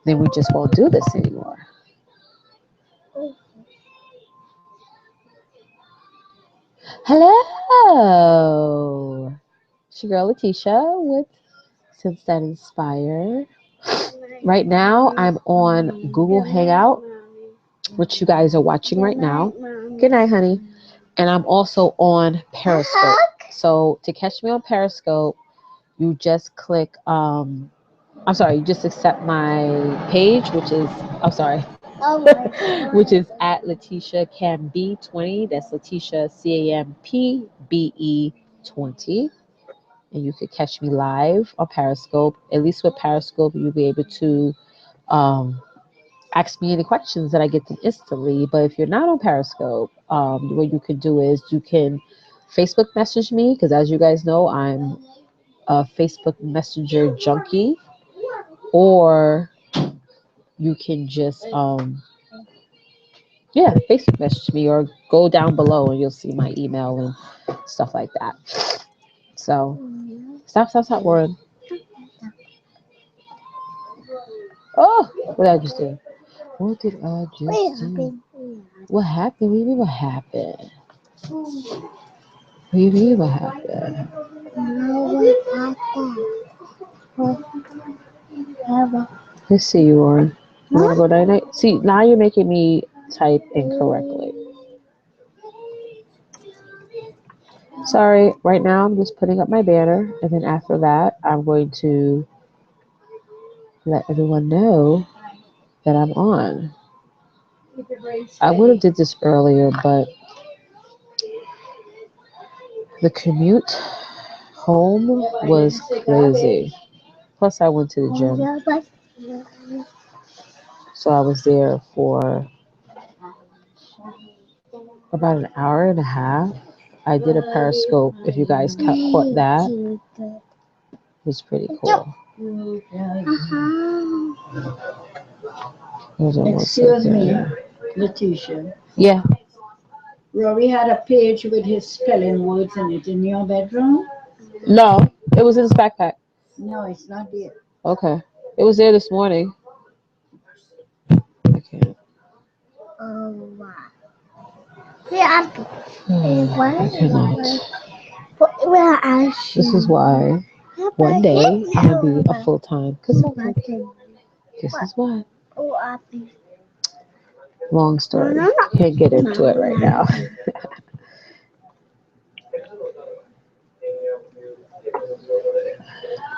then we just won't do this anymore. Hello. It's your girl Letitia with Since That Inspire. Right now, I'm on Google Hangout, which you guys are watching right now. Good night, honey. And I'm also on Periscope. So to catch me on Periscope, you just click, I'm sorry, you just accept my page, which is, I'm sorry, which is at Letitia Cambe 20. That's Letitia CAMPBE 20. And you could catch me live on Periscope. At least with Periscope, you'll be able to um, ask me any questions that I get them instantly. But if you're not on Periscope, what you can do is you can Facebook message me, because as you guys know, I'm a Facebook Messenger junkie, or you can just yeah, Facebook message me or go down below and you'll see my email and stuff like that. So stop, Warren. Oh, what did I just do? What did I just do? What happened? What do you mean what happened? What do you mean what happened? Let's see, you, Warren. You wanna go night night? See, now you're making me type incorrectly. Sorry, right now I'm just putting up my banner, and then after that, I'm going to let everyone know that I'm on. I would have did this earlier, but the commute home was crazy. Plus, I went to the gym, so I was there for about an hour and a half. I did a Periscope. If you guys caught that, it was pretty cool. Excuse me, Letitia. Yeah. Rory had a page with his spelling words in it in your bedroom? No, it was in his backpack. No, it's not there. Okay. It was there this morning. I can't. I cannot. This is why one day I'm gonna be a full-time consultant. This is why. Long story. Can't get into it right now.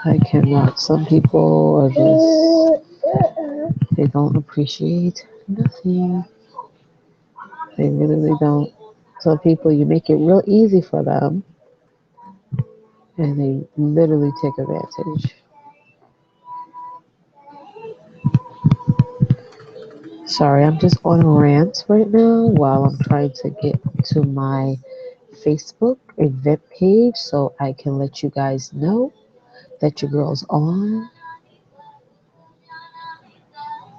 I cannot. Some people are just, they don't appreciate nothing. They really don't. Some people, you make it real easy for them, and they literally take advantage. Sorry, I'm just on a rant right now while I'm trying to get to my Facebook event page so I can let you guys know that your girl's on.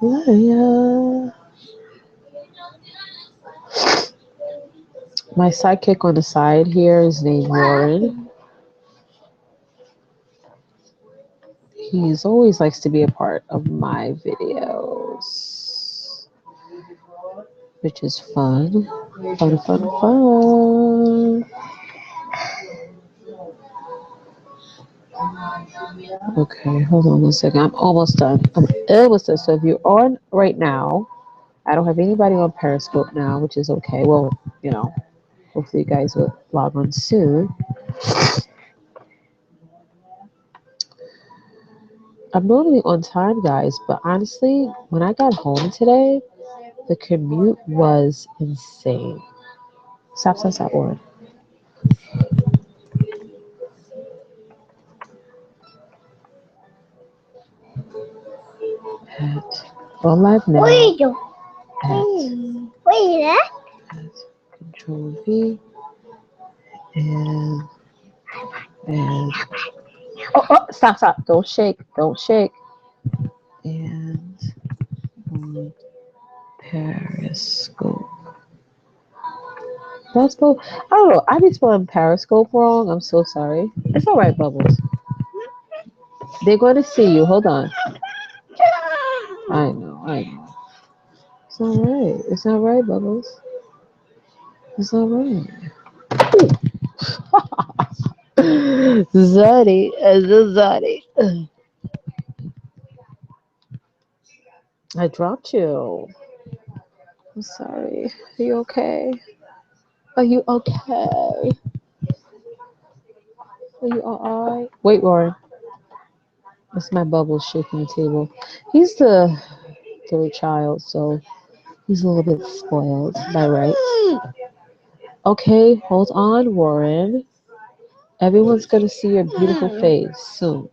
Love ya. My sidekick on the side here is named Warren. He's always likes to be a part of my videos, which is fun. Fun. Okay, hold on 1 second. I'm almost done. So if you're on right now, I don't have anybody on Periscope now, which is okay. Well, you know, hopefully you guys will log on soon. I'm normally on time, guys, but honestly, when I got home today, the commute was insane. Stop, Warren. At, on live now. At Control V and and stop. Don't shake. And on Periscope. Periscope. I don't know. I be spelling Periscope wrong. I'm so sorry. It's all right, Bubbles. They're going to see you. Hold on. I know, I know. It's not right. It's not right, Bubbles. It's not right. Zoddy, Zoddy. I dropped you. I'm sorry. Are you okay? Are you okay? Are you alright? Wait, Warren. That's my Bubbles shaking the table. He's the third child, so he's a little bit spoiled by right. Okay, hold on, Warren. Everyone's gonna see your beautiful face soon.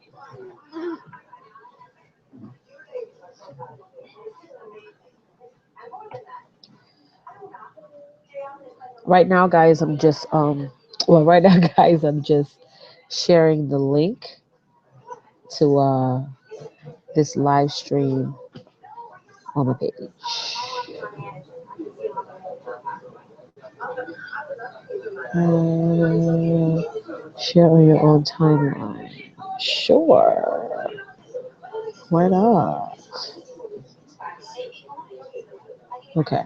Right now, guys, I'm just well, right now, guys, I'm just sharing the link to this live stream on my page. Share on your own timeline. Sure. Why not? Okay.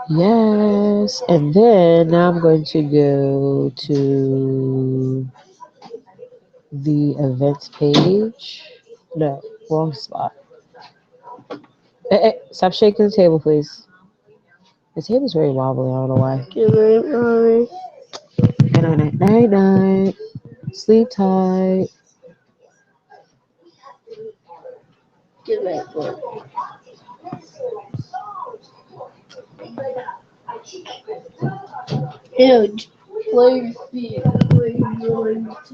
Yes. And then now I'm going to go to the events page. No, wrong spot. Stop shaking the table, please. The table's very wobbly. I don't know why. Good night, mommy. Night, night, night, night. Sleep tight. Good night, boy. Ew. Play feet.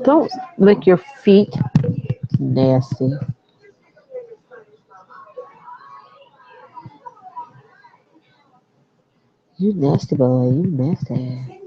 Don't lick your feet. Nasty. You nasty boy. You nasty.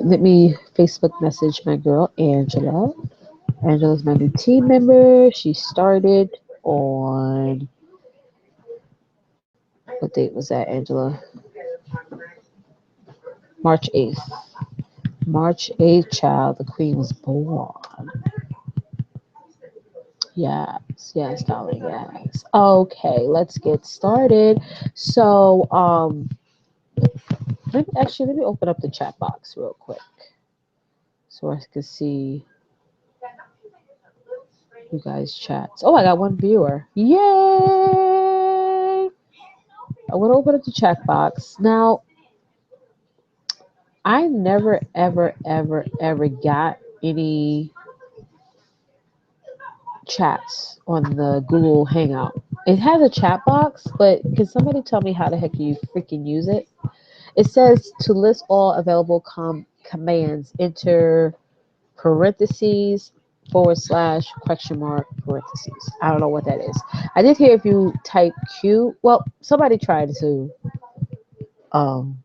Let me Facebook message my girl Angela. Angela's my new team member. She started on what date was that, Angela? March 8th. March 8th, child. The queen was born. Yes, yes, darling, yes. Okay, let's get started. So, let me open up the chat box real quick so I can see you guys' chats. Oh, I got one viewer. Yay! I want to open up the chat box. Now, I never, ever, ever, ever got any chats on the Google Hangout. It has a chat box, but can somebody tell me how the heck you freaking use it? It says to list all available commands, enter parentheses / question mark parentheses. I don't know what that is. I did hear if you type Q, well, somebody tried to. Um,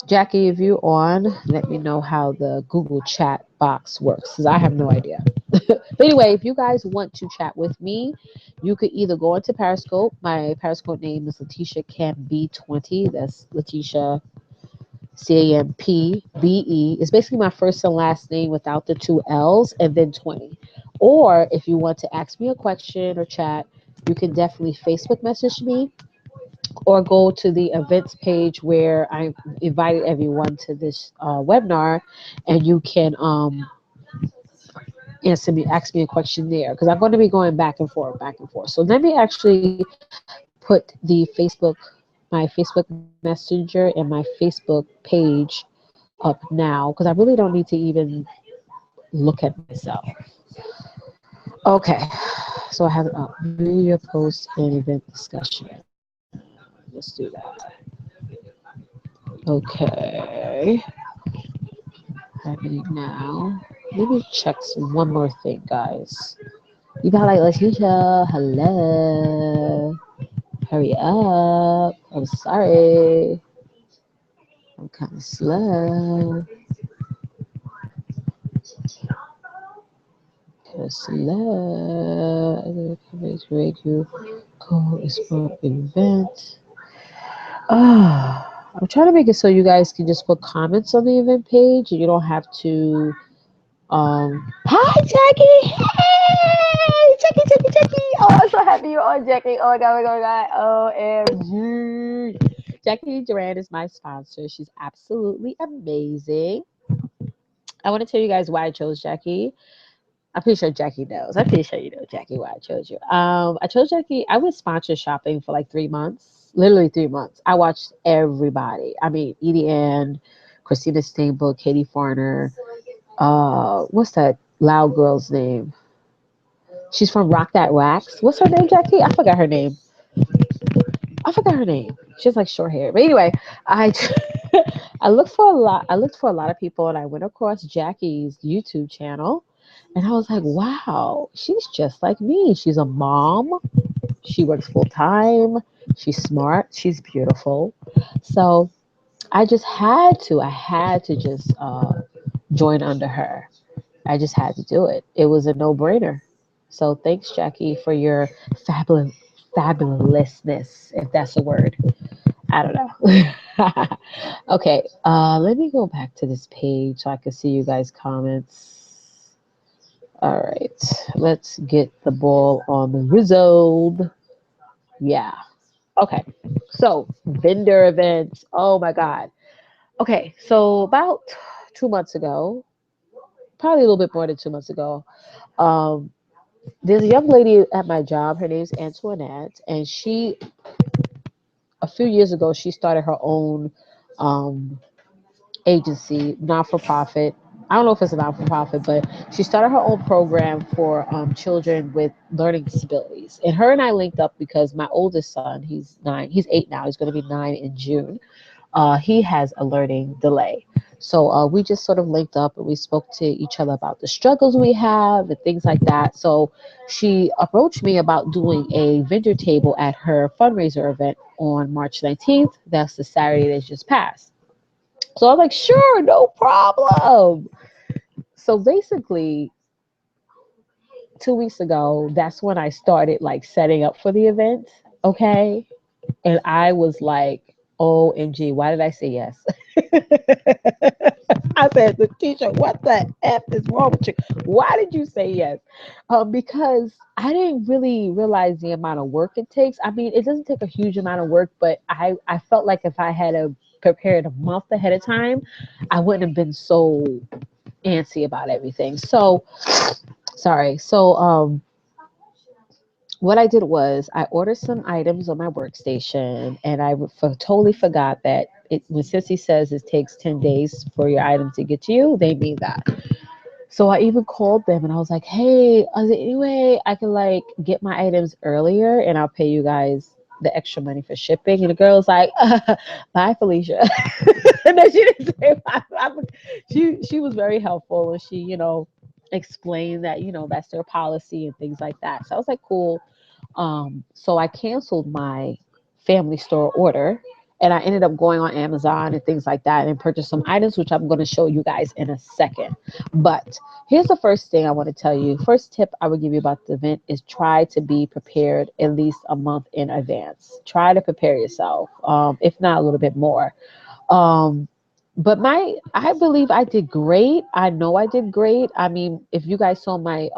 Jackie, if you're on, let me know how the Google chat box works because I have no idea. But anyway, if you guys want to chat with me, you could either go into Periscope. My Periscope name is Letitia Camp B20. That's Letitia CAMPBE. It's basically my first and last name without the two L's and then 20. Or if you want to ask me a question or chat, you can definitely Facebook message me or go to the events page where I invited everyone to this webinar, and you can ask me a question there because I'm going to be going back and forth, back and forth. So let me actually put the my Facebook Messenger and my Facebook page up now because I really don't need to even look at myself. Okay, so I have it up. View your post and event discussion. Let's do that. Okay, happening now. Let me check one more thing, guys. You got like Letitia, hello. Hurry up. I'm sorry. I'm kind of slow. Select rate you code is for event. I'm trying to make it so you guys can just put comments on the event page and you don't have to hi Jackie! Hey! Jackie! Oh, I'm so happy you're on, Jackie. Oh my god, oh my god, oh my god. OMG. Jackie Duran is my sponsor. She's absolutely amazing. I want to tell you guys why I chose Jackie. I'm pretty sure Jackie knows. I'm pretty sure you know Jackie why I chose you. I chose Jackie. I was sponsor shopping for like 3 months, literally 3 months. I watched everybody. I mean, Edie Ann, Christina Steinberg, Katie Farner. What's that loud girl's name? She's from Rock That Wax. What's her name, Jackie? I forgot her name. I forgot her name. She has like short hair. But anyway, I I looked for a lot. I looked for a lot of people, and I went across Jackie's YouTube channel, and I was like, wow, she's just like me. She's a mom. She works full time. She's smart. She's beautiful. So I just had to. I had to just join under her. I just had to do it. It was a no brainer. So thanks, Jackie, for your fabulousness, if that's a word. I don't know. Okay, let me go back to this page so I can see you guys' comments. All right, let's get the ball on the Rizzo. Yeah. Okay. So vendor events. Oh my God. Okay. So about 2 months ago, probably a little bit more than 2 months ago, um, there's a young lady at my job. Her name's Antoinette, and she a few years ago she started her own um, agency, not for profit. I don't know if it's a not for profit, but she started her own program for children with learning disabilities. And her and I linked up because my oldest son, he's 9, he's 8 now, he's going to be 9 in June. He has a learning delay. So we just sort of linked up and we spoke to each other about the struggles we have and things like that. So she approached me about doing a vendor table at her fundraiser event on March 19th. That's the Saturday that just passed. So I was like, sure, no problem. So basically, 2 weeks ago, that's when I started like setting up for the event. Okay. And I was like, OMG, why did I say yes? I said, the teacher, what the F is wrong with you? Why did you say yes? Because I didn't really realize the amount of work it takes. I mean, it doesn't take a huge amount of work, but I felt like if I had prepared a month ahead of time, I wouldn't have been so antsy about everything. So, sorry. So, what I did was I ordered some items on my workstation, and I totally forgot that when Sissy says it takes 10 days for your item to get to you, they mean that. So I even called them and I was like, hey, is there any way I can like get my items earlier and I'll pay you guys the extra money for shipping? And the girl's like, bye, Felicia. No, she didn't say bye. She was very helpful and she, explained that, that's their policy and things like that. So I was like, cool. So I canceled my family store order and I ended up going on Amazon and things like that and purchased some items, which I'm going to show you guys in a second. But here's the first thing I want to tell you. First tip I would give you about the event is try to be prepared at least a month in advance. Try to prepare yourself, if not a little bit more. Um, but I believe I did great. I know I did great. I mean, if you guys saw my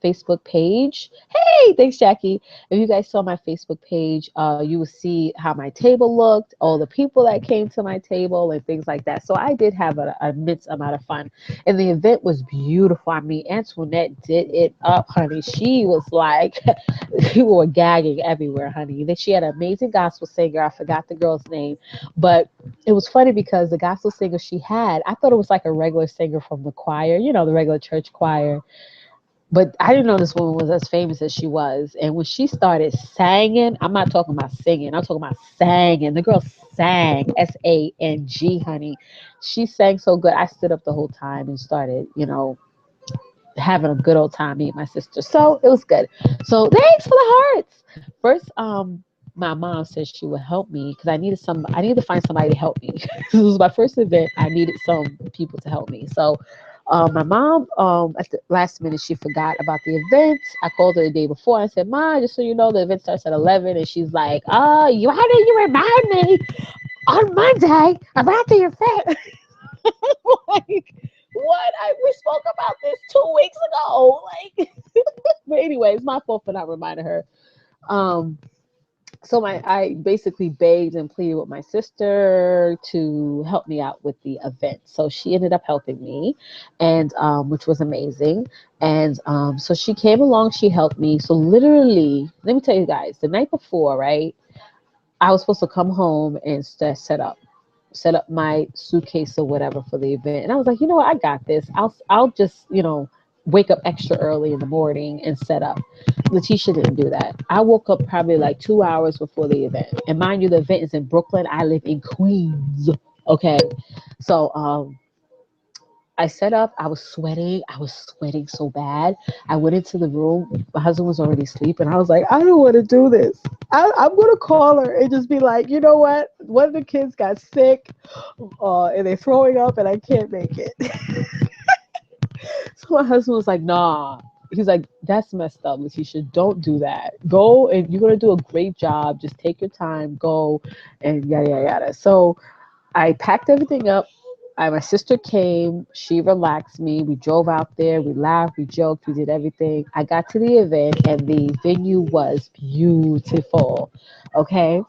Facebook page, hey, thanks, Jackie. If you guys saw my Facebook page, you will see how my table looked, all the people that came to my table, and things like that. So I did have an immense amount of fun, and the event was beautiful. I mean, Antoinette did it up, honey. She was like, people were gagging everywhere, honey. Then she had an amazing gospel singer. I forgot the girl's name, but it was funny because the gospel singer she had, I thought it was like a regular singer from the choir, the regular church choir. But I didn't know this woman was as famous as she was. And when she started singing, I'm not talking about singing, I'm talking about singing. The girl sang, Sang, honey. She sang so good. I stood up the whole time and started, having a good old time, me and my sister. So it was good. So thanks for the hearts. First, my mom said she would help me because I needed to find somebody to help me. This was my first event. I needed some people to help me. So My mom, at the last minute, she forgot about the event. I called her the day before. I said, "Ma, just so you know, the event starts at 11." And she's like, "Oh, you how did you remind me on Monday about the event?" Like, what? We spoke about this 2 weeks ago. Like, but anyway, it's my fault for not reminding her. Um, so I basically begged and pleaded with my sister to help me out with the event. So she ended up helping me, and which was amazing. And so she came along, she helped me. So literally, let me tell you guys, the night before, right? I was supposed to come home and set up my suitcase or whatever for the event. And I was like, you know what, I got this. I'll just, wake up extra early in the morning and set up. Letitia didn't do that. I woke up probably like 2 hours before the event. And mind you, the event is in Brooklyn. I live in Queens. Okay. So I set up, I was sweating. I was sweating so bad. I went into the room. My husband was already asleep. And I was like, I don't want to do this. I'm going to call her and just be like, you know what? One of the kids got sick and they're throwing up and I can't make it. So my husband was like, nah. He's like, that's messed up, Letitia. Don't do that. Go and you're going to do a great job. Just take your time, go, and yada, yada, yada. So I packed everything up. My sister came. She relaxed me. We drove out there. We laughed. We joked. We did everything. I got to the event, and the venue was beautiful. Okay.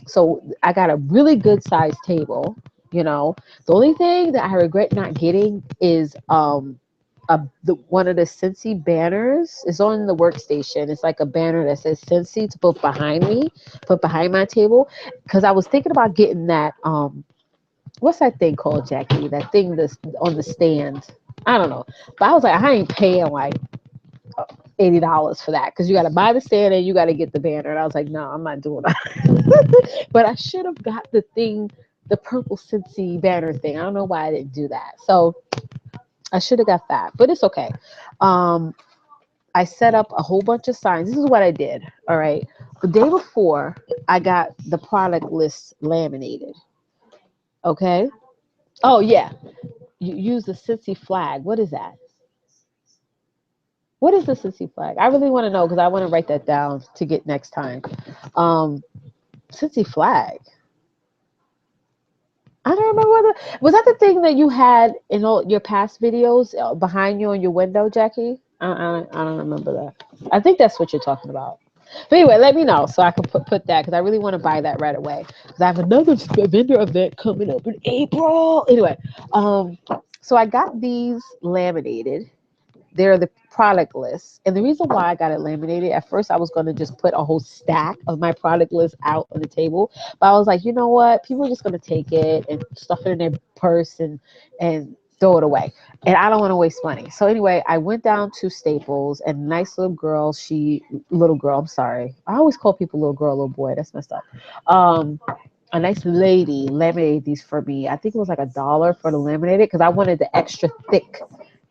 So I got a really good sized table. The only thing that I regret not getting is one of the Scentsy banners is on the workstation. It's like a banner that says Scentsy to put behind my table. Because I was thinking about getting that what's that thing called, Jackie? That thing that's on the stand. I don't know. But I was like, I ain't paying like $80 for that because you got to buy the stand and you got to get the banner. And I was like, no, I'm not doing that. But I should have got the thing, the purple Cincy banner thing. I don't know why I didn't do that. So I should have got that, but it's okay. Um, I set up a whole bunch of signs. This is what I did. All right. The day before, I got the product list laminated. Okay. Oh, yeah. You use the Cincy flag. What is that? What is the Cincy flag? I really want to know because I want to write that down to get next time. Um, Cincy flag. I don't remember was that the thing that you had in all your past videos behind you on your window, Jackie? I don't remember that. I think that's what you're talking about. But anyway, let me know so I can put that because I really want to buy that right away because I have another vendor event coming up in April. Anyway, so I got these laminated. They're the product list. And the reason why I got it laminated, at first I was going to just put a whole stack of my product list out on the table. But I was like, you know what? People are just going to take it and stuff it in their purse and throw it away. And I don't want to waste money. So anyway, I went down to Staples and nice little girl, I'm sorry. I always call people little girl, little boy. That's messed up. A nice lady laminated these for me. I think it was like $1 for the laminated because I wanted the extra thick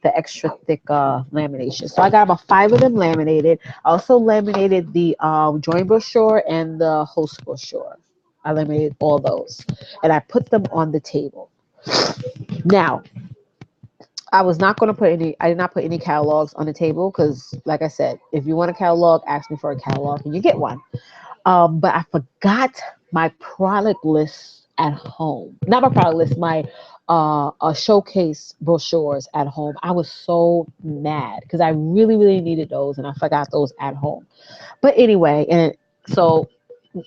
lamination. So I got about 5 of them laminated. I also laminated the joint brochure and the host brochure. I laminated all those, and I put them on the table. Now, I was not going to put any. I did not put any catalogs on the table because, like I said, if you want a catalog, ask me for a catalog, and you get one. But I forgot my product list at home. Not my product list, my showcase brochures at home. I was so mad because I really, really needed those and I forgot those at home. But anyway, and so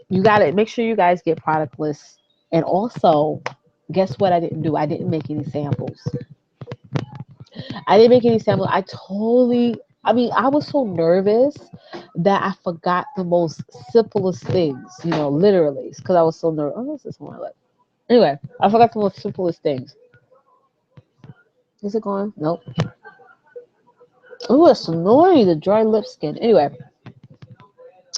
you got to make sure you guys get product lists. And also, guess what I didn't do? I didn't make any samples. I didn't make any samples. I was so nervous that I forgot the most simplest things, literally, because I was so nervous. Oh, what's this one? Like, anyway, I forgot the most simplest things. Is it gone? Nope. Oh, it's annoying, the dry lip skin. Anyway,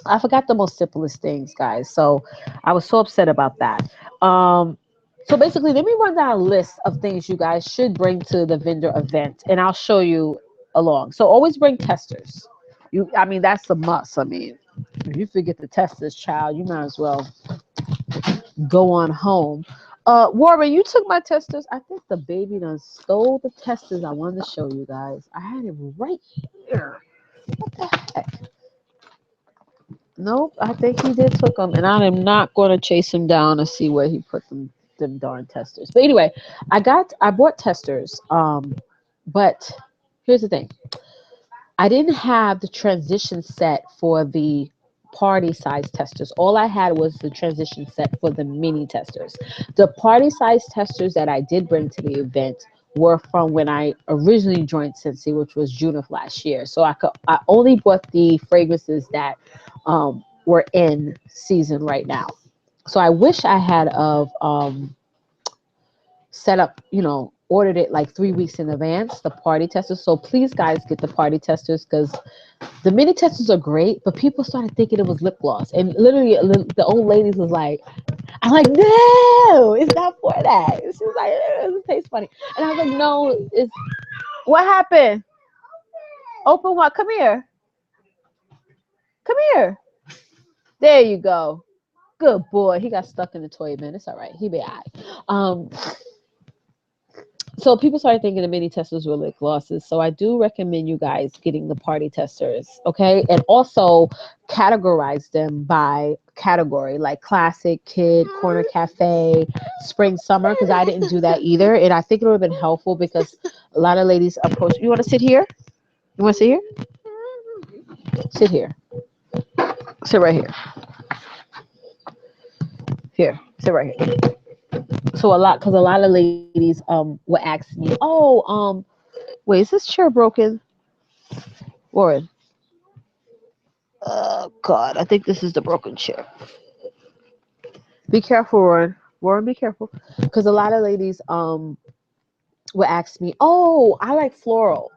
I forgot the most simplest things, guys. So I was so upset about that. So basically, let me run down a list of things you guys should bring to the vendor event, and I'll show you along. So always bring testers. That's a must. If you forget the testers, child, you might as well go on home. Warren, you took my testers. I think the baby done stole the testers I wanted to show you guys. I had it right here. What the heck? Nope, I think he did took them, and I am not going to chase him down and see where he put them darn testers. But anyway, I bought testers. But here's the thing. I didn't have the transition set for the party size testers. All I had was the transition set for the mini testers. The party size testers that I did bring to the event were from when I originally joined Scentsy, which was June of last year. So I only bought the fragrances that were in season right now. So I wish I had of set up, ordered it like 3 weeks in advance, the party testers. So please, guys, get the party testers because the mini testers are great, but people started thinking it was lip gloss. And literally, the old ladies was like, I'm like, no, it's not for that. She was like, it tastes funny. And I was like, no, it's what happened? Open what? Come here. Come here. There you go. Good boy. He got stuck in the toy bin. It's all right. He be all right. So people started thinking the mini testers were lip glosses. So I do recommend you guys getting the party testers, okay? And also categorize them by category, like classic, kid, corner cafe, spring, summer, because I didn't do that either. And I think it would have been helpful because a lot of ladies approach. You want to sit here? You want to sit here? Sit here. Sit right here. Here. Sit right here. So because a lot of ladies would ask me, oh, wait, is this chair broken? Warren. Oh God, I think this is the broken chair. Be careful, Warren. Warren, be careful, because a lot of ladies would ask me, "Oh, I like floral,"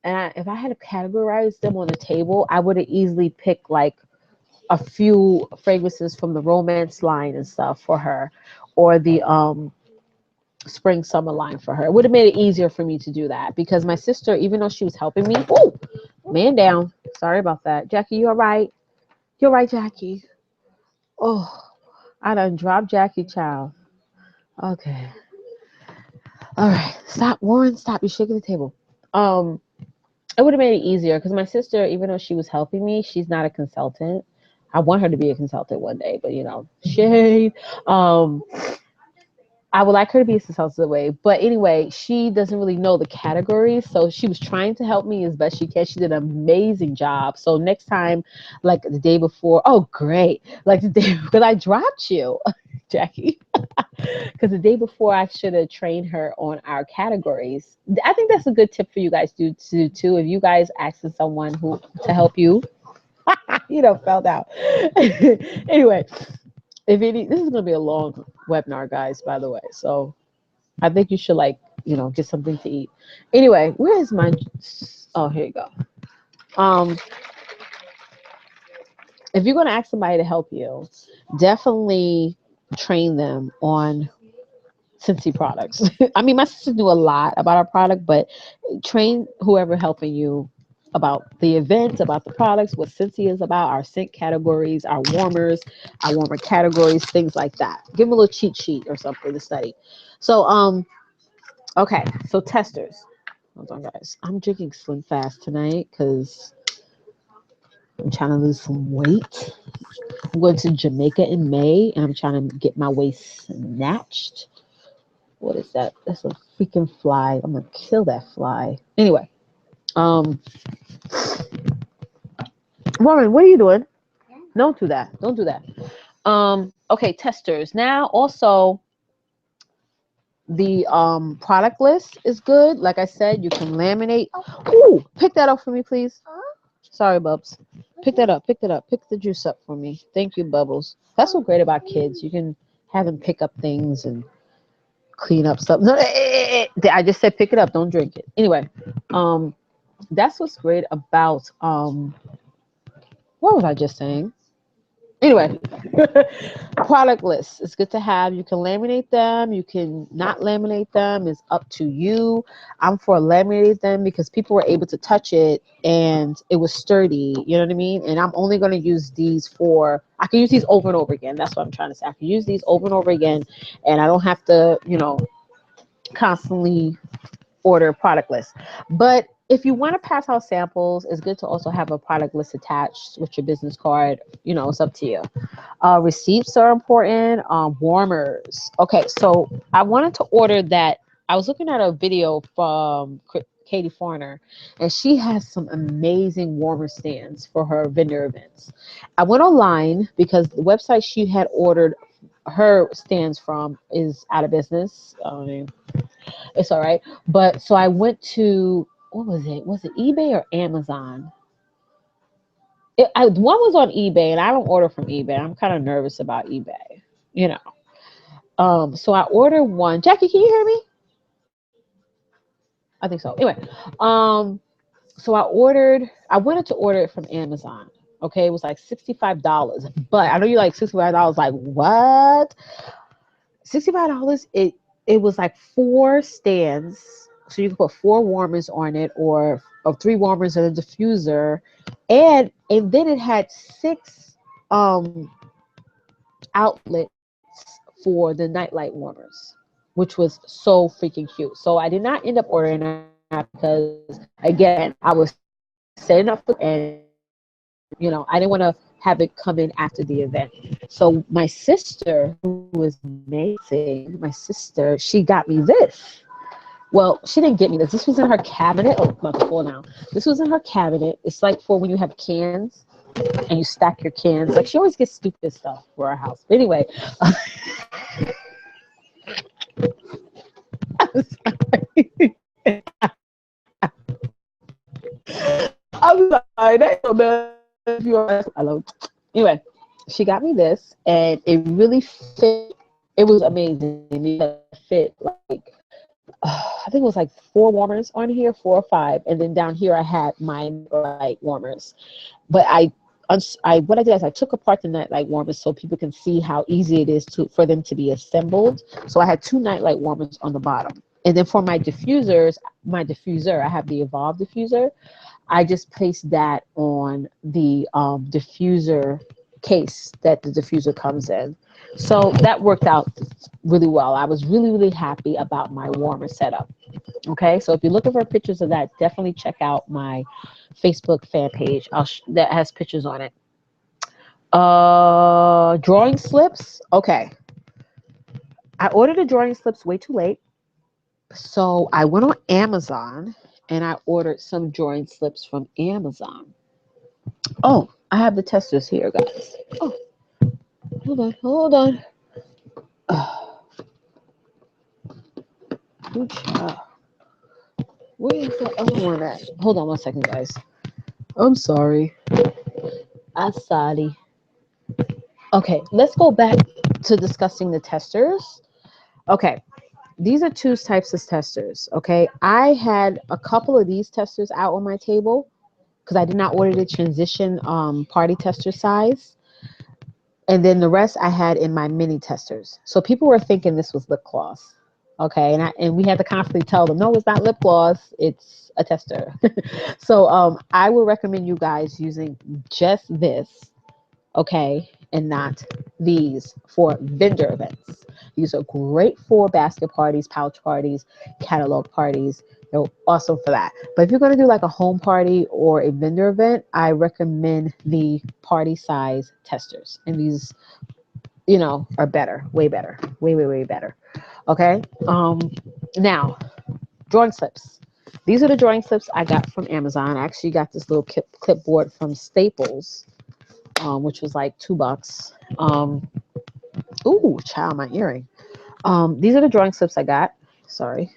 and if I had to categorize them on the table, I would have easily picked like a few fragrances from the romance line and stuff for her, or the spring summer line for her. It would have made it easier for me to do that because my sister, even though she was helping me, oh, man down. Sorry about that, Jackie. You all right? You're right, Jackie. Oh. I done dropped Jackie Child. Okay. All right. Stop, Warren. Stop. You're shaking the table. Um, it would have made it easier because my sister, even though she was helping me, she's not a consultant. I want her to be a consultant one day, but shade. Um, I would like her to be a consultant way, but anyway, she doesn't really know the categories, so she was trying to help me as best she can. She did an amazing job. So next time, like the day before, oh great, like the day because I dropped you, Jackie. Because the day before, I should have trained her on our categories. I think that's a good tip for you guys to do too. If you guys asking someone who to help you, fell out. Anyway, this is gonna be a long webinar, guys. By the way, so I think you should get something to eat. Anyway, where is my? Oh, here you go. Um, if you're gonna ask somebody to help you, definitely train them on Scentsy products. I mean, my sister knew a lot about our product, but train whoever helping you about the event, about the products, what Scentsy is about, our scent categories, our warmer categories, things like that. Give them a little cheat sheet or something to study. So, okay, so testers. Hold on, guys. I'm drinking Slim Fast tonight because I'm trying to lose some weight. I'm going to Jamaica in May, and I'm trying to get my waist snatched. What is that? That's a freaking fly. I'm gonna kill that fly. Anyway, um, Warren, what are you doing? Don't do that. Don't do that. Okay, testers. Now also the product list is good. Like I said, you can laminate. Ooh, pick that up for me, please. Sorry, Bubs. Pick that up. Pick that up. Pick the juice up for me. Thank you, Bubbles. That's what's great about kids. You can have them pick up things and clean up stuff. No, I just said pick it up. Don't drink it. Anyway, that's what's great about what was I just saying? Anyway, product lists. It's good to have. You can laminate them. You can not laminate them. It's up to you. I'm for laminate them because people were able to touch it and it was sturdy. You know what I mean? And I'm only going to use these for, I can use these over and over again. That's what I'm trying to say. I can use these over and over again and I don't have to, constantly order a product list. But if you want to pass out samples, it's good to also have a product list attached with your business card. It's up to you. Receipts are important. Warmers. Okay, so I wanted to order that. I was looking at a video from Katie Farner, and she has some amazing warmer stands for her vendor events. I went online because the website she had ordered her stands from is out of business. It's all right. But so I went to, what was it? Was it eBay or Amazon? One was on eBay, and I don't order from eBay. I'm kind of nervous about eBay, you know. So I ordered one. Jackie, can you hear me? I think so. Anyway, um, so I wanted to order it from Amazon. Okay, it was like $65. But I know you like $65, like what? $65, it was like four stands. So you can put four warmers on it or three warmers and a diffuser. And then it had six outlets for the nightlight warmers, which was so freaking cute. So I did not end up ordering that because again, I was setting up for the event and I didn't want to have it come in after the event. So my sister, who was amazing, my sister, she got me this. Well, she didn't get me this. This was in her cabinet. Oh, I'm about to fall now. This was in her cabinet. It's like for when you have cans and you stack your cans. Like she always gets stupid stuff for our house. But anyway, I'm sorry. I'm sorry. That ain't no bad if you are. Hello. Anyway, she got me this, and it really fit. It was amazing because it fit like I think it was like four warmers on here, four or five, and then down here I had my nightlight warmers. But what I did is I took apart the nightlight warmers so people can see how easy it is for them to be assembled. So I had two nightlight warmers on the bottom, and then for my diffuser, I have the Evolve diffuser. I just placed that on the diffuser case that the diffuser comes in. So that worked out really well. I was really, really happy about my warmer setup. Okay, so if you're looking for pictures of that, definitely check out my Facebook fan page. That has pictures on it. Drawing slips. Okay, I ordered the drawing slips way too late, so I went on Amazon and I ordered some drawing slips from Amazon. Oh, I have the testers here, guys. Oh, hold on. Oh, good job. Where is the other one at? Hold on one second, guys. I'm sorry. I'm sorry. Okay, let's go back to discussing the testers. Okay, these are two types of testers. Okay, I had a couple of these testers out on my table because I did not order the transition party tester size. And then the rest I had in my mini testers. So people were thinking this was lip gloss. Okay, and we had to constantly tell them, no, it's not lip gloss, it's a tester. So I would recommend you guys using just this, okay, and not these for vendor events. These are great for basket parties, pouch parties, catalog parties. They're awesome for that. But if you're going to do like a home party or a vendor event, I recommend the party size testers. And these, are better, way better, way, way, way better. Okay. Now, drawing slips. These are the drawing slips I got from Amazon. I actually got this little clipboard from Staples, which was like $2. Ooh, child, my earring. These are the drawing slips I got. Sorry.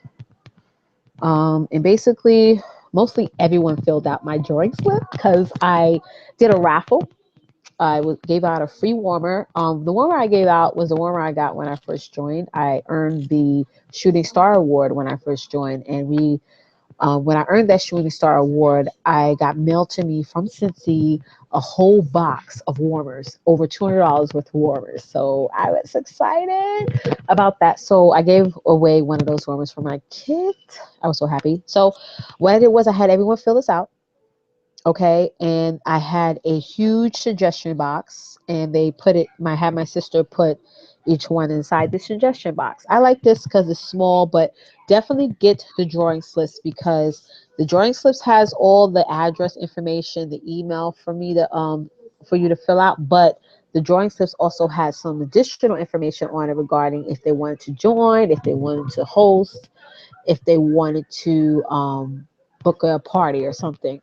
And basically, mostly everyone filled out my drawing slip because I did a raffle. Gave out a free warmer. The warmer I gave out was the warmer I got when I first joined. I earned the Shooting Star Award when I first joined, and we When I earned that Shooting Star Award, I got mailed to me from Scentsy a whole box of warmers, over $200 worth of warmers. So I was excited about that. So I gave away one of those warmers for my kid. I was so happy. So what I did was I had everyone fill this out. Okay, and I had a huge suggestion box, and they put it. My had my sister put each one inside the suggestion box. I like this because it's small, but definitely get the drawing slips because the drawing slips has all the address information, the email for me to for you to fill out, but the drawing slips also has some additional information on it regarding if they wanted to join, if they wanted to host, if they wanted to book a party or something.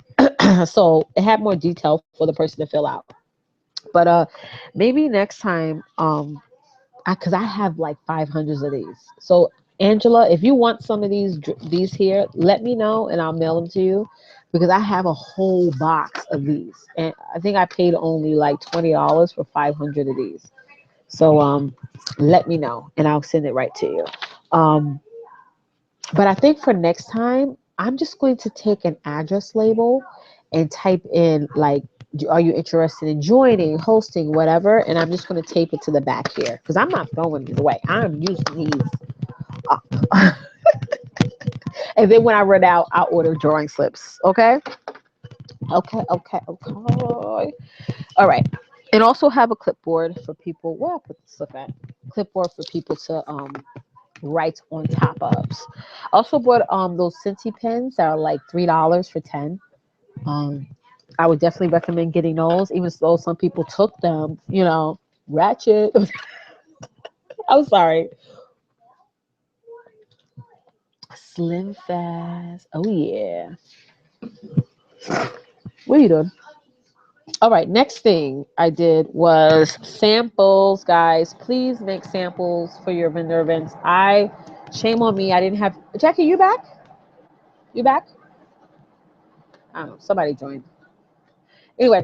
So it had more detail for the person to fill out. But maybe next time, because I have like 500 of these. So Angela, if you want some of these here, let me know and I'll mail them to you because I have a whole box of these, and I think I paid only like $20 for 500 of these. So let me know and I'll send it right to you. Um, but I think for next time, I'm just going to take an address label and type in like, are you interested in joining, hosting, whatever? And I'm just going to tape it to the back here because I'm not throwing these away. I'm using these up. And then when I run out, I'll order drawing slips. Okay. Okay. Okay. Okay. All right. And also have a clipboard for people. Where I put the slip at? Clipboard for people to write on top of. Also bought those Scentsy pens that are like $3 for 10. Um, I would definitely recommend getting those, even though some people took them. Ratchet. I'm sorry. Slim Fast. Oh yeah. What are you doing? All right. Next thing I did was samples, guys. Please make samples for your vendor events. Shame on me. I didn't have Jackie. You back? You back? I don't know. Somebody joined. Anyway,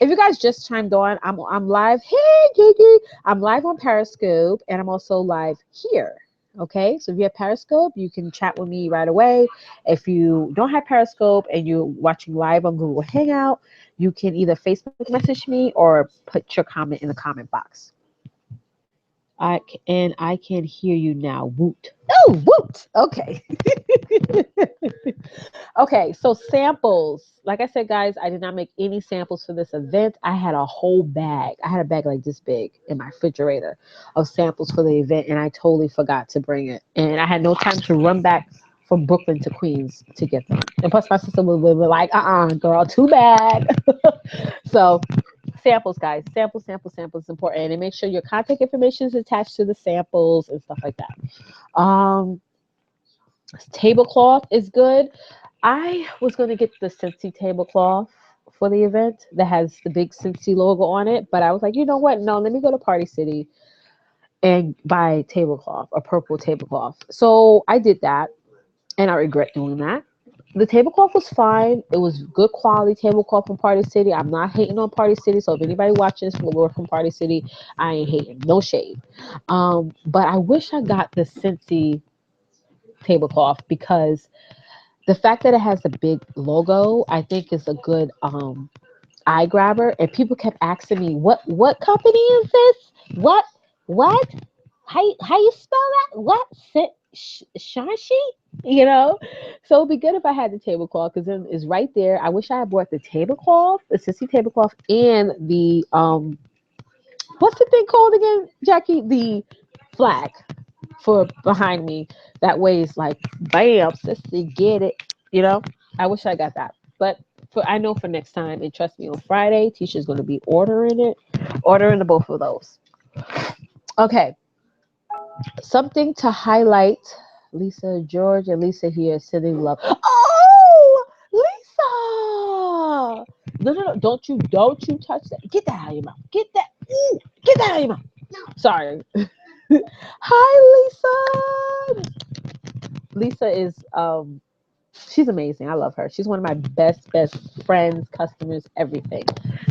if you guys just chimed on, I'm live. Hey, Gigi, I'm live on Periscope, and I'm also live here. Okay, so if you have Periscope, you can chat with me right away. If you don't have Periscope and you're watching live on Google Hangout, you can either Facebook message me or put your comment in the comment box. I can hear you now. Woot. Oh, woot. Okay. Okay, so samples. Like I said, guys, I did not make any samples for this event. I had a whole bag. I had a bag like this big in my refrigerator of samples for the event, and I totally forgot to bring it. And I had no time to run back from Brooklyn to Queens to get them. And plus, my sister would be like, girl, too bad. So, samples, guys. Samples is important. And make sure your contact information is attached to the samples and stuff like that. Tablecloth is good. I was going to get the Scentsy tablecloth for the event that has the big Scentsy logo on it, but I was like, you know what? No, let me go to Party City and buy tablecloth, a purple tablecloth. So I did that, and I regret doing that. The tablecloth was fine. It was good quality tablecloth from Party City. I'm not hating on Party City, so if anybody watching this will work from Party City, I ain't hating. No shade. But I wish I got the Scentsy tablecloth because the fact that it has a big logo, I think is a good eye grabber. And people kept asking me, what company is this? What? How you spell that? What? Shanshi? You know? So it'd be good if I had the tablecloth because then it's right there. I wish I had bought the tablecloth, the sissy tablecloth, and the what's the thing called again, Jackie? The flag for behind me. That way it's like, bam, sissy, get it. You know? I wish I got that. But I know for next time, and trust me, on Friday, Tisha's going to be ordering the both of those. Okay, something to highlight. Lisa, George, and Lisa here sending love. Oh, Lisa! No! Don't you touch that. Get that out of your mouth. Get that. Get that out of your mouth. Sorry. Hi, Lisa. Lisa is she's amazing. I love her. She's one of my best friends, customers, everything.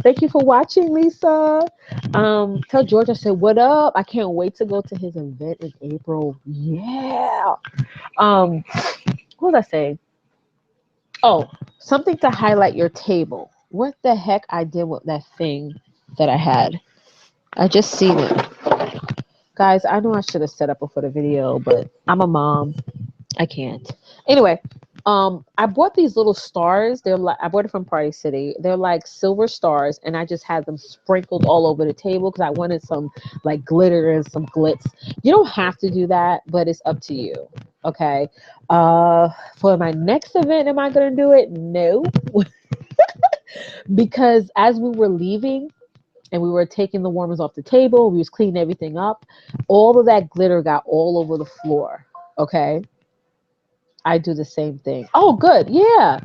Thank you for watching, Lisa. Tell George I said what up. I can't wait to go to his event in April. Yeah. What was I saying? Oh, something to highlight your table. What the heck I did with that thing that I had? I just seen it. Guys, I know I should have set up before the video, but I'm a mom. I can't. Anyway, I bought these little stars. They're like I bought it from Party City. They're like silver stars, and I just had them sprinkled all over the table because I wanted some like glitter and some glitz. You don't have to do that, but it's up to you. Okay. For my next event, am I gonna do it? No, because as we were leaving and we were taking the warmers off the table, we was cleaning everything up. All of that glitter got all over the floor. Okay. I do the same thing. Oh, good. Yeah.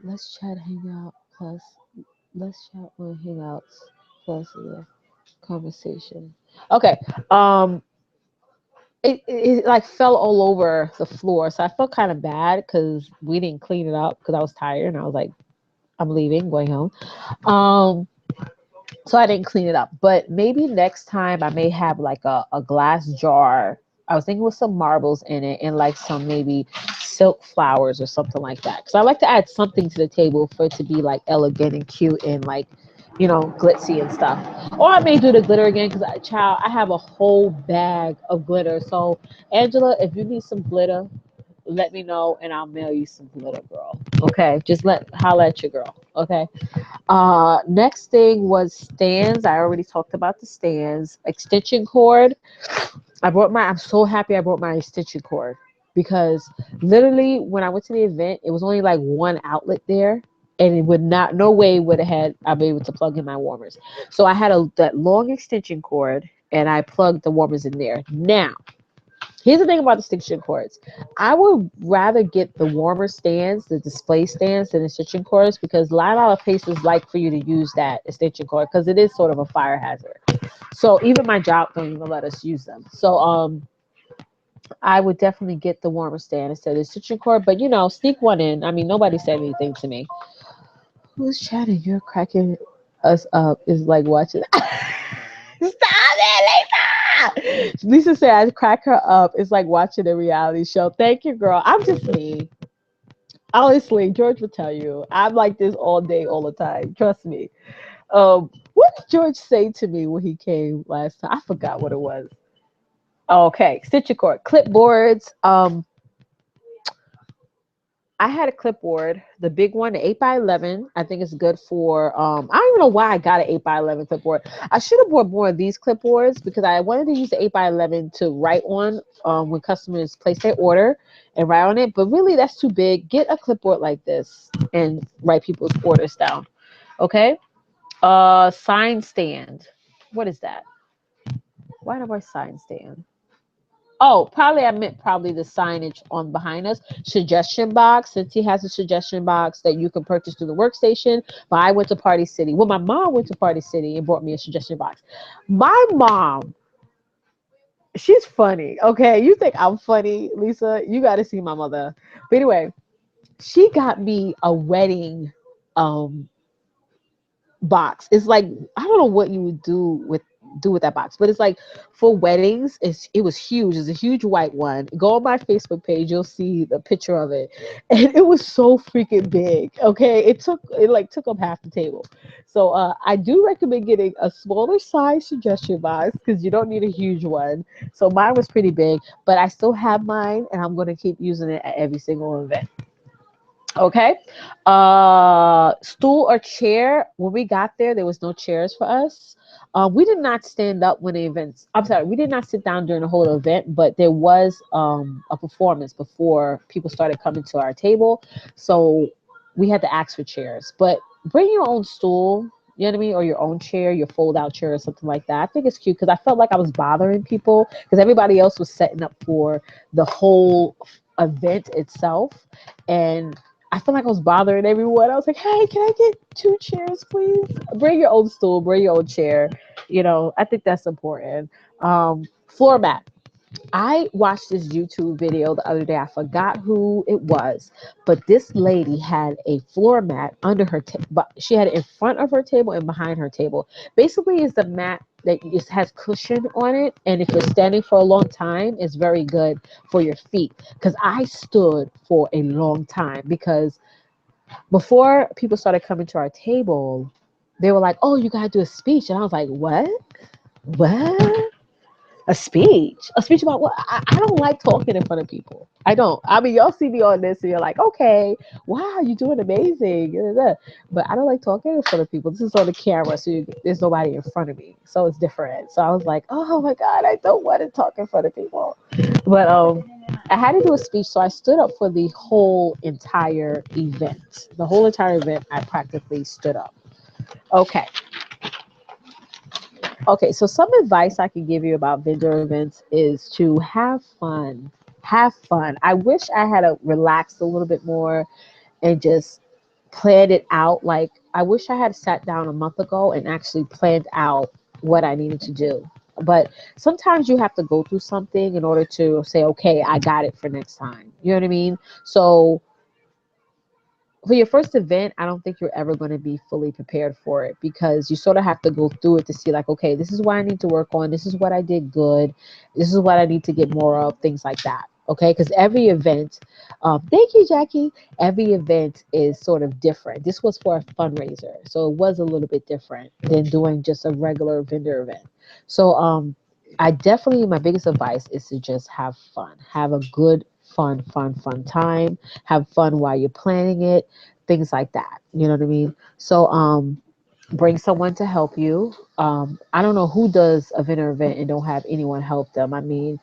Let's chat hangout plus let's chat on hangouts plus the conversation. Okay. Um it like fell all over the floor. So I felt kind of bad because we didn't clean it up because I was tired and I was like, I'm leaving, going home. Um so I didn't clean it up. But maybe next time I may have like a glass jar. I was thinking with some marbles in it and like some maybe silk flowers or something like that. Because I like to add something to the table for it to be like elegant and cute and like, glitzy and stuff. Or I may do the glitter again because, child, I have a whole bag of glitter. So, Angela, if you need some glitter, let me know and I'll mail you some glitter, girl. Okay, just holla at your girl. Okay. Next thing was stands. I already talked about the stands. Extension cord. I'm so happy I brought my extension cord because literally when I went to the event, it was only like one outlet there. And it would not, no way would have had, I'll be able to plug in my warmers. So I had that long extension cord and I plugged the warmers in there. Now, here's the thing about extension cords. I would rather get the warmer stands, the display stands, than extension cords because a lot of places like for you to use that extension cord because it is sort of a fire hazard. So even my job don't even let us use them. So I would definitely get the warmer stand instead of the extension cord. But sneak one in. I mean, nobody said anything to me. Who's chatting? You're cracking us up. Is like watching. Stop it, Lisa! Lisa said I crack her up. It's like watching a reality show. Thank you, girl. I'm just me. Honestly, George will tell you. I'm like this all day, all the time. Trust me. What did George say to me when he came last time? I forgot what it was. Okay, stitch cord, clipboards. I had a clipboard, the big one, the 8x11. I think it's good for. I don't even know why I got an 8x11 clipboard. I should have bought more of these clipboards because I wanted to use the 8x11 to write on when customers place their order and write on it. But really, that's too big. Get a clipboard like this and write people's orders down. Okay. Sign stand. What is that? Why do I sign stand? Oh, probably I meant probably the signage on behind us. Suggestion box. Since he has a suggestion box that you can purchase through the workstation. But I went to Party City. Well, my mom went to Party City and brought me a suggestion box. My mom, she's funny. Okay, you think I'm funny, Lisa? You got to see my mother. But anyway, she got me a wedding um box. It's like I don't know what you would do with that box, but it's like for weddings. It was huge. It's a huge white one. Go on my Facebook page, you'll see the picture of it, and it was so freaking big. Okay, it took up half the table. So I do recommend getting a smaller size suggestion box because you don't need a huge one. So mine was pretty big, but I still have mine, and I'm going to keep using it at every single event. Okay. Stool or chair. When we got there was no chairs for us. We did not stand up when the events. I'm sorry, we did not sit down during the whole event, but there was a performance before people started coming to our table, so we had to ask for chairs. But bring your own stool. You know what I mean, or your own chair, your fold-out chair, or something like that. I think it's cute because I felt like I was bothering people because everybody else was setting up for the whole event itself, and I feel like I was bothering everyone. I was like, hey, can I get two chairs, please? Bring your own stool, bring your own chair. I think that's important. Floor mat. I watched this YouTube video the other day. I forgot who it was, but this lady had a floor mat under her but she had it in front of her table and behind her table. Basically, it's the mat that just has cushion on it, and if you're standing for a long time, it's very good for your feet. Because I stood for a long time because Before people started coming to our table, they were like, "Oh, you gotta do a speech," and I was like, "What? What? A speech about what? I don't like talking in front of people. I don't. I mean, y'all see me on this and you're like, okay, wow, you're doing amazing. But I don't like talking in front of people. This is on the camera, so there's nobody in front of me. So it's different. So I was like, oh my God, I don't want to talk in front of people. But I had to do a speech. So I stood up for the whole entire event. The whole entire event, I practically stood up. Okay. Okay, so some advice I can give you about vendor events is to have fun. Have fun. I wish I had relaxed a little bit more and just planned it out. Like, I wish I had sat down a month ago and actually planned out what I needed to do. But sometimes you have to go through something in order to say, okay, I got it for next time. You know what I mean? So for your first event, I don't think you're ever going to be fully prepared for it because you sort of have to go through it to see, like, okay, this is what I need to work on. This is what I did good. This is what I need to get more of, things like that. Okay. Because every event, thank you, Jackie. Every event is sort of different. This was for a fundraiser. So it was a little bit different than doing just a regular vendor event. So, I definitely, my biggest advice is to just have fun, have a good, fun time, have fun while you're planning it, things like that. You know what I mean? So, bring someone to help you. I don't know who does a vendor event and don't have anyone help them. I mean,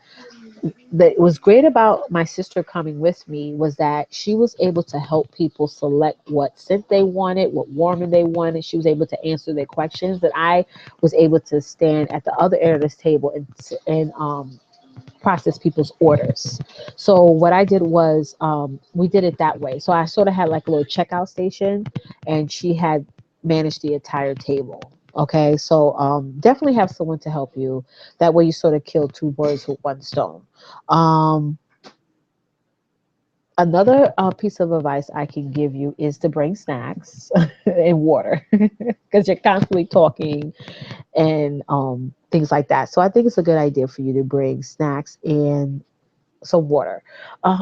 that was great about my sister coming with me was that she was able to help people select what scent they wanted, what warming they wanted. She was able to answer their questions. That I was able to stand at the other end of this table and process people's orders. So what I did was we did it that way. So I sort of had like a little checkout station, and she had managed the entire table. Okay, so definitely have someone to help you. That way, you sort of kill two birds with one stone. Um, Another piece of advice I can give you is to bring snacks and water because you're constantly talking and things like that. So I think it's a good idea for you to bring snacks and some water.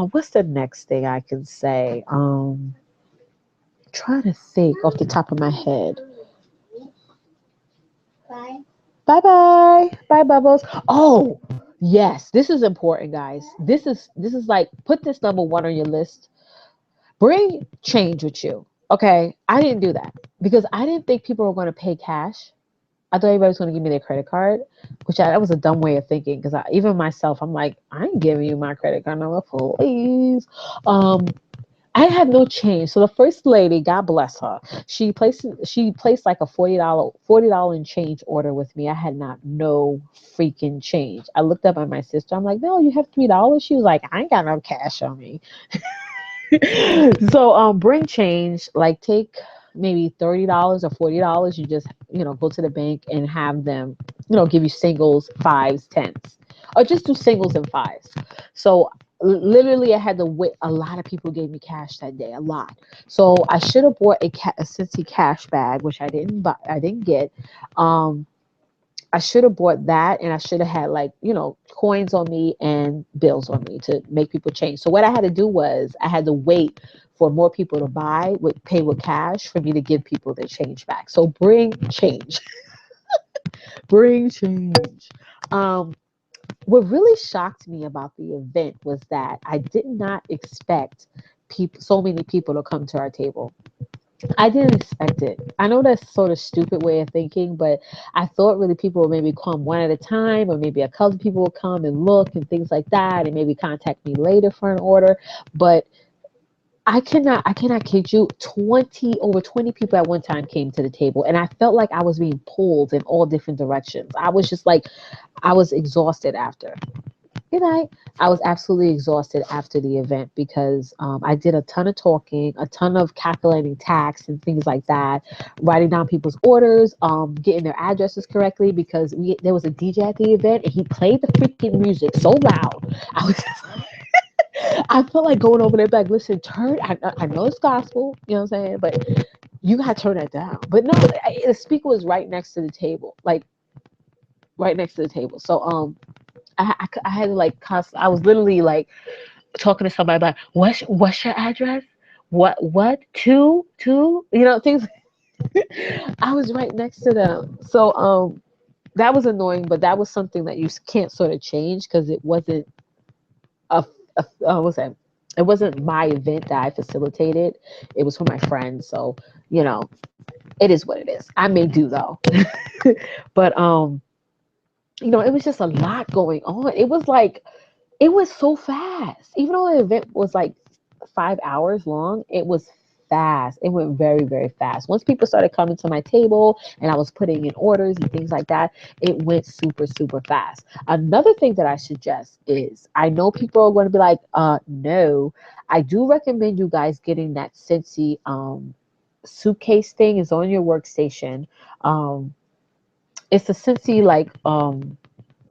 What's the next thing I can say? Trying to think off the top of my head. Bye bye. Bye, Bubbles. Oh, yes. This is important, guys. This is like, put this number one on your list. Bring change with you. Okay. I didn't do that because I didn't think people were going to pay cash. I thought everybody was going to give me their credit card, that was a dumb way of thinking because even myself, I'm like, I ain't giving you my credit card number, please. Um, I had no change. So the first lady, God bless her, she placed like a $40 and change order with me. I had not no freaking change. I looked up at my sister. I'm like, no, you have $3. She was like, I ain't got no cash on me. So bring change, like take maybe $30 or $40. You just, go to the bank and have them, give you singles, fives, tens, or just do singles and fives. So literally I had to wait. A lot of people gave me cash that day, a lot. So I should have bought a Scentsy cash bag, which I didn't buy. I didn't get. um I should have bought that, and I should have had, like, coins on me and bills on me to make people change. So what I had to do was I had to wait for more people to pay with cash for me to give people their change back. So bring change. Bring change. Um, what really shocked me about the event was that I did not expect so many people to come to our table. I didn't expect it. I know that's sort of stupid way of thinking, but I thought really people would maybe come one at a time, or maybe a couple people would come and look and things like that, and maybe contact me later for an order. But I cannot kid you. 20 people at one time came to the table, and I felt like I was being pulled in all different directions. I was just like, I was exhausted after. Good night. I was absolutely exhausted after the event because I did a ton of talking, a ton of calculating tax and things like that, writing down people's orders, getting their addresses correctly because there was a DJ at the event and he played the freaking music so loud. I was I felt like going over there like, listen, turn. I know it's gospel, you know what I'm saying, but you gotta turn that down. But no, the speaker was right next to the table, like right next to the table. So I had to like I was literally like talking to somebody about what's your address? what, two, things. I was right next to them. So, that was annoying, but that was something that you can't sort of change because it wasn't what's that? It wasn't my event that I facilitated. It was for my friends. So, you know, it is what it is. I may do though. But it was just a lot going on. It was so fast. Even though the event was like 5 hours long, it was fast. It went very, very fast. Once people started coming to my table and I was putting in orders and things like that, it went super, super fast. Another thing that I suggest is I know people are going to be like, no. I do recommend you guys getting that Scentsy suitcase thing is on your workstation. Um, it's a Scentsy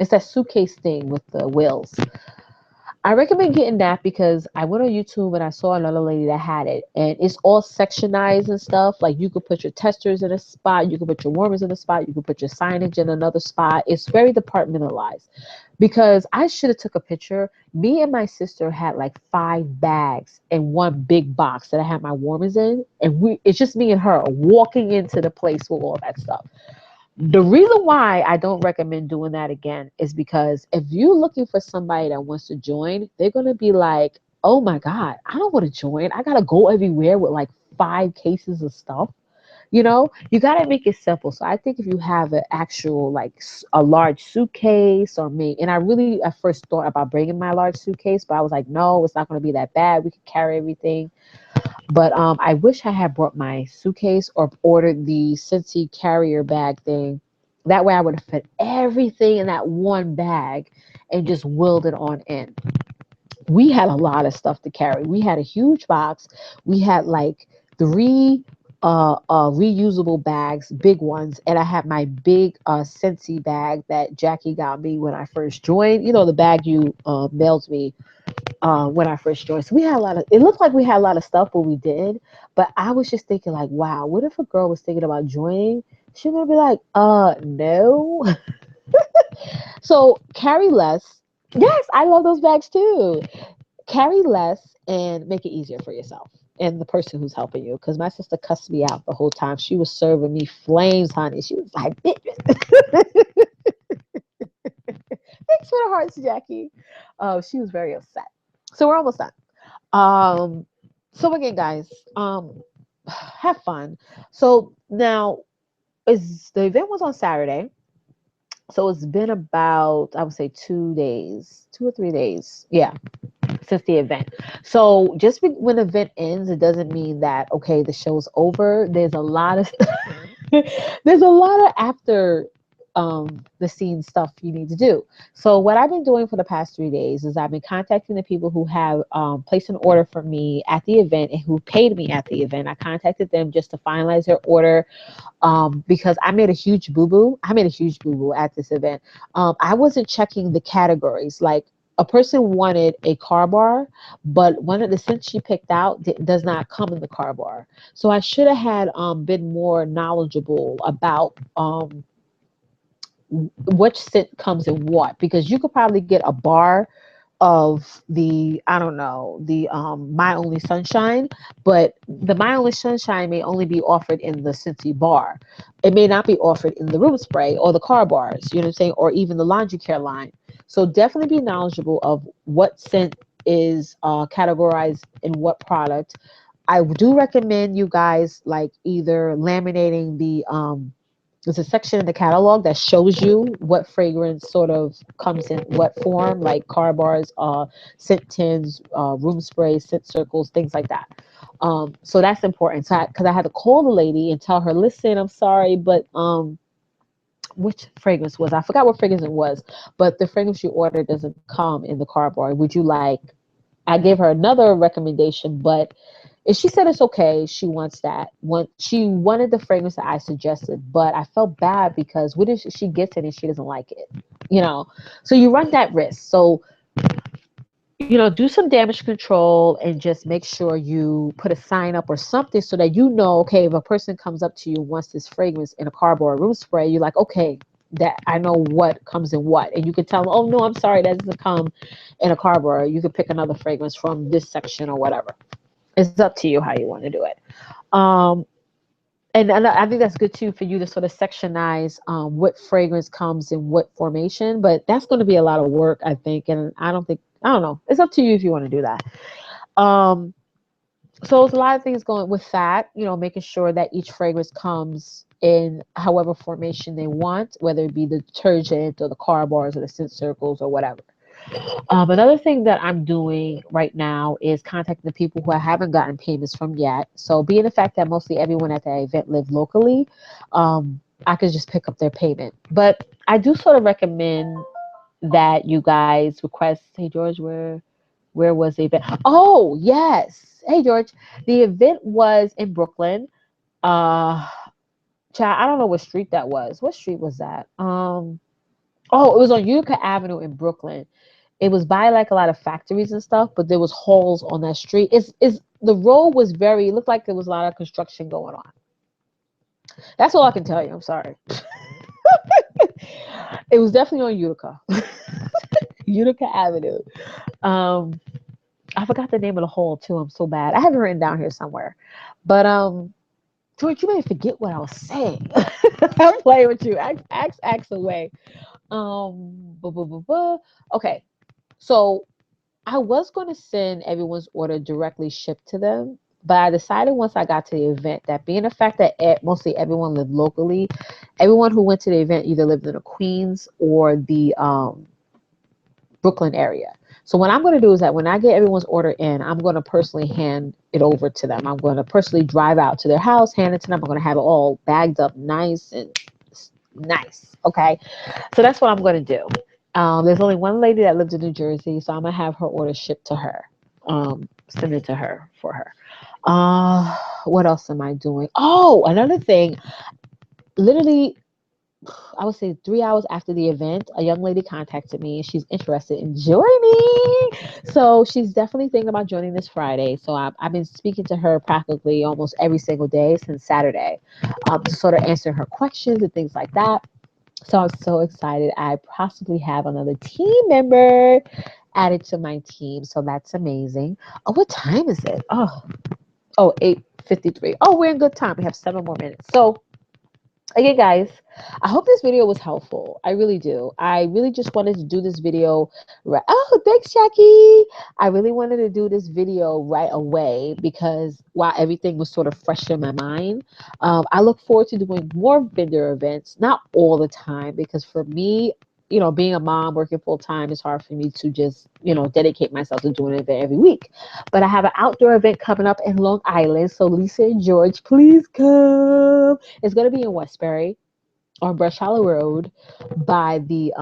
it's that suitcase thing with the wheels. I recommend getting that because I went on YouTube and I saw another lady that had it, and it's all sectionized and stuff. Like you could put your testers in a spot, you could put your warmers in a spot, you could put your signage in another spot. It's very departmentalized. Because I should have took a picture. Me and my sister had like 5 bags and one big box that I had my warmers in, and it's just me and her walking into the place with all that stuff. The reason why I don't recommend doing that again is because if you're looking for somebody that wants to join, they're going to be like, oh my God, I don't want to join. I got to go everywhere with like 5 cases of stuff. You got to make it simple. So I think if you have an actual, like a large suitcase or me, and I really at first thought about bringing my large suitcase, but I was like, no, it's not going to be that bad. We can carry everything. But I wish I had brought my suitcase or ordered the Scentsy carrier bag thing. That way I would have fit everything in that one bag and just willed it on in. We had a lot of stuff to carry. We had a huge box. We had like 3 reusable bags, big ones, and I had my big Scentsy bag that Jackie got me when I first joined. The bag you mailed me when I first joined. So we had a lot of, it looked like we had a lot of stuff, but we did. But I was just thinking like, wow, what if a girl was thinking about joining? She would be like, no. So carry less. Yes, I love those bags too. Carry less and make it easier for yourself and the person who's helping you. Because my sister cussed me out the whole time. She was serving me flames, honey. She was like, thanks for the hearts, Jackie. She was very upset. So we're almost done. So again, guys, have fun. So now is the event was on Saturday. So it's been about, I would say 2 days, 2 or 3 days. Yeah, since the event. So just when the event ends, it doesn't mean that okay, the show's over. There's a lot of there's a lot of after the scene stuff you need to do. So what I've been doing for the past 3 days is I've been contacting the people who have placed an order for me at the event and who paid me at the event. I contacted them just to finalize their order because I made a huge boo boo. I made a huge boo boo at this event. I wasn't checking the categories. Like a person wanted a car bar, but one of the scents she picked out does not come in the car bar. So I should have had been more knowledgeable about which scent comes in what, because you could probably get a bar of the, I don't know, the My Only Sunshine, but the My Only Sunshine may only be offered in the Scentsy bar. It may not be offered in the room spray or the car bars, you know what I'm saying, or even the laundry care line. So definitely be knowledgeable of what scent is categorized in what product. I do recommend you guys like either laminating there's a section in the catalog that shows you what fragrance sort of comes in what form, like car bars, scent tins, room sprays, scent circles, things like that. So that's important. So because I had to call the lady and tell her, listen, I'm sorry, but which fragrance was I forgot what fragrance it was, but the fragrance you ordered doesn't come in the car bar. Would you like? I gave her another recommendation, but and she said it's okay. She wants that. She wanted the fragrance that I suggested, but I felt bad because what if she gets it and she doesn't like it? You know, so you run that risk. So do some damage control and just make sure you put a sign up or something so that okay, if a person comes up to you and wants this fragrance in a cardboard room spray, you're like, okay, that I know what comes in what, and you can tell them, oh no, I'm sorry, that doesn't come in a cardboard. You could pick another fragrance from this section or whatever. It's up to you how you want to do it. Um, and I think that's good too for you to sort of sectionize what fragrance comes in what formation. But that's going to be a lot of work, I think. And I don't know. It's up to you if you want to do that. Um, so there's a lot of things going with that, making sure that each fragrance comes in however formation they want, whether it be the detergent or the car bars or the scent circles or whatever. Another thing that I'm doing right now is contacting the people who I haven't gotten payments from yet. So, being the fact that mostly everyone at the event lived locally, I could just pick up their payment. But I do sort of recommend that you guys request, hey George, where was the event? Oh yes, hey George, the event was in Brooklyn. Uh, child, I don't know what street that was. What street was that? Oh, it was on Utica Avenue in Brooklyn. It was by like a lot of factories and stuff, but there was holes on that street. It's the road was very it looked like there was a lot of construction going on. That's all I can tell you. I'm sorry. It was definitely on Utica. Utica Avenue. Um I forgot the name of the hole too. I'm so bad. I have it written down here somewhere. But George, you may forget what I was saying. I'm playing with you. Axe away. Blah, blah, blah, blah. Okay. So I was going to send everyone's order directly shipped to them, but I decided once I got to the event that being the fact that mostly everyone lived locally, everyone who went to the event either lived in the Queens or the Brooklyn area. So what I'm going to do is that when I get everyone's order in, I'm going to personally hand it over to them. I'm going to personally drive out to their house, hand it to them. I'm going to have it all bagged up nice and nice. Okay. So that's what I'm going to do. There's only one lady that lives in New Jersey, so I'm gonna have her order shipped to her. Send it to her for her. What else am I doing? Oh, another thing. Literally, I would say 3 hours after the event, a young lady contacted me. She's interested in joining. So she's definitely thinking about joining this Friday. So I've been speaking to her practically almost every single day since Saturday, to sort of answer her questions and things like that. So I'm so excited. I possibly have another team member added to my team. So that's amazing. Oh, what time is it? Oh, 8:53. Oh, we're in good time. We have 7 more minutes. So again, guys, I hope this video was helpful. I really do. I really just wanted to do this video right. Oh, thanks, Jackie. I really wanted to do this video right away because while everything was sort of fresh in my mind, I look forward to doing more vendor events, not all the time, because for me, being a mom working full time, it's hard for me to just, dedicate myself to doing an event every week. But I have an outdoor event coming up in Long Island. So Lisa and George, please come. It's going to be in Westbury on Brush Hollow Road by the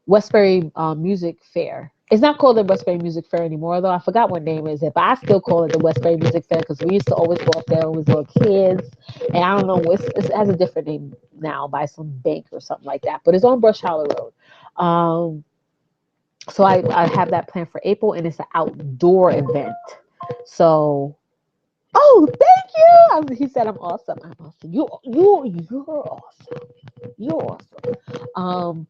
Westbury Music Fair. It's not called the Westbury Music Fair anymore, though. I forgot what name is it, but I still call it the Westbury Music Fair because we used to always go up there when we was little kids. And I don't know, it has a different name now by some bank or something like that, but it's on Brush Hollow Road. So I have that planned for April, and it's an outdoor event. So oh, thank you. He said I'm awesome. I'm awesome. You're awesome. You're awesome.